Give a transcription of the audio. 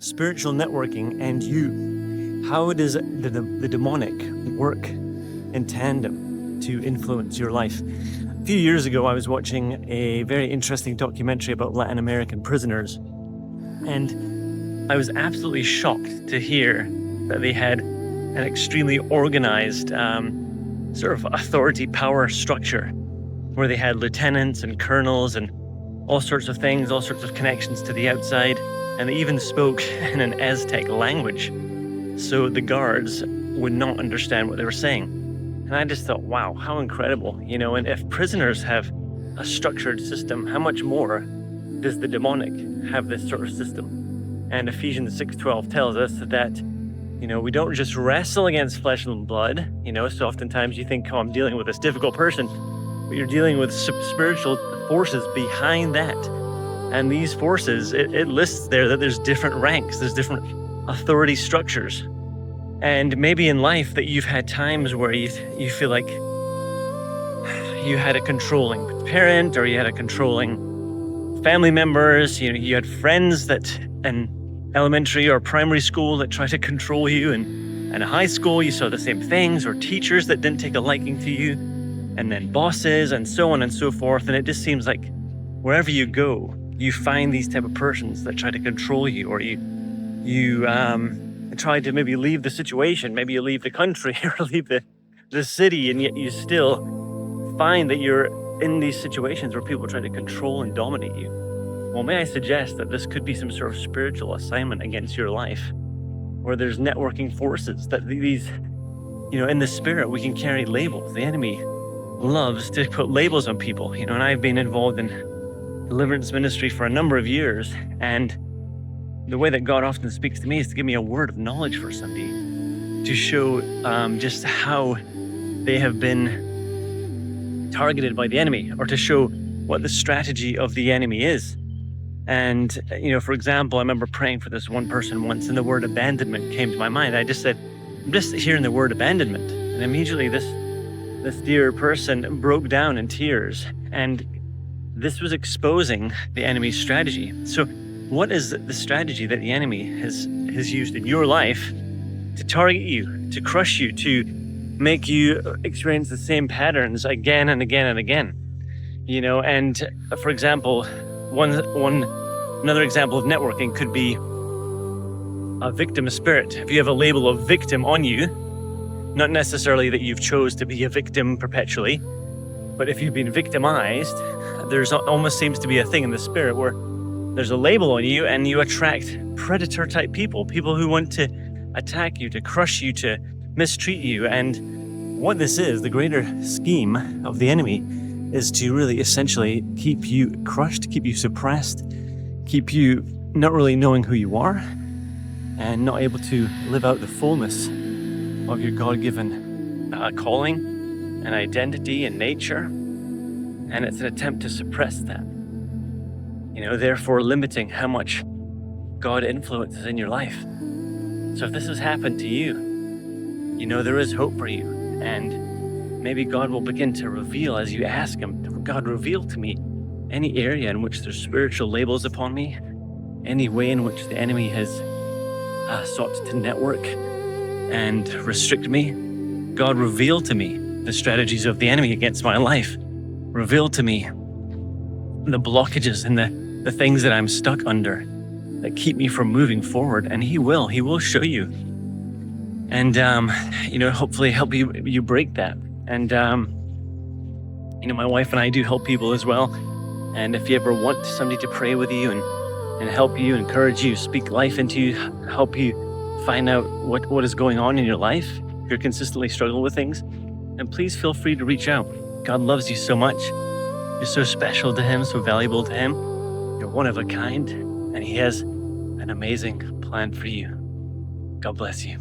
spiritual networking and you. How does the demonic work in tandem to influence your life? A few years ago, I was watching a very interesting documentary about Latin American prisoners, and I was absolutely shocked to hear that they had an extremely organized sort of authority power structure where they had lieutenants and colonels and all sorts of things, all sorts of connections to the outside, and they even spoke in an Aztec language so the guards would not understand what they were saying. And I just thought, wow, how incredible, and if prisoners have a structured system, how much more does the demonic have this sort of system? And Ephesians 6:12 tells us that we don't just wrestle against flesh and blood, so oftentimes you think, I'm dealing with this difficult person, but you're dealing with spiritual forces behind that. And these forces, it lists there that there's different ranks, there's different authority structures. And maybe in life that you've had times where you feel like you had a controlling parent or you had a controlling family members, you had friends that in elementary or primary school that tried to control you, and in high school you saw the same things, or teachers that didn't take a liking to you, and then bosses and so on and so forth. And it just seems like wherever you go, you find these type of persons that try to control you, or you try to maybe leave the situation, maybe you leave the country or leave the city, and yet you still find that you're in these situations where people try to control and dominate you. Well, may I suggest that this could be some sort of spiritual assignment against your life, where there's networking forces that these, in the spirit, we can carry labels. The enemy loves to put labels on people, and I've been involved in deliverance ministry for a number of years, and the way that God often speaks to me is to give me a word of knowledge for somebody, to show just how they have been targeted by the enemy, or to show what the strategy of the enemy is. And, for example, I remember praying for this one person once, and the word abandonment came to my mind. I just said, I'm just hearing the word abandonment. And immediately this dear person broke down in tears. And this was exposing the enemy's strategy. So what is the strategy that the enemy has used in your life to target you, to crush you, to make you experience the same patterns again and again and again? And for example, another example of networking could be a victim spirit. If you have a label of victim on you, not necessarily that you've chose to be a victim perpetually, but if you've been victimized, there's almost seems to be a thing in the spirit where there's a label on you and you attract predator type people who want to attack you, to crush you, to mistreat you. And what this is, the greater scheme of the enemy, is to really essentially keep you crushed, keep you suppressed, keep you not really knowing who you are and not able to live out the fullness of your God-given calling and identity and nature. And it's an attempt to suppress that, therefore limiting how much God influences in your life. So if this has happened to you, there is hope for you. And maybe God will begin to reveal as you ask him, God, reveal to me any area in which there's spiritual labels upon me, any way in which the enemy has sought to network and restrict me. God, reveal to me the strategies of the enemy against my life. Reveal to me the blockages and the things that I'm stuck under that keep me from moving forward. And he will show you. And, hopefully help you break that. And, my wife and I do help people as well. And if you ever want somebody to pray with you and help you, encourage you, speak life into you, help you find out what is going on in your life, if you're consistently struggling with things, then please feel free to reach out. God loves you so much. You're so special to him, so valuable to him. You're one of a kind, and he has an amazing plan for you. God bless you.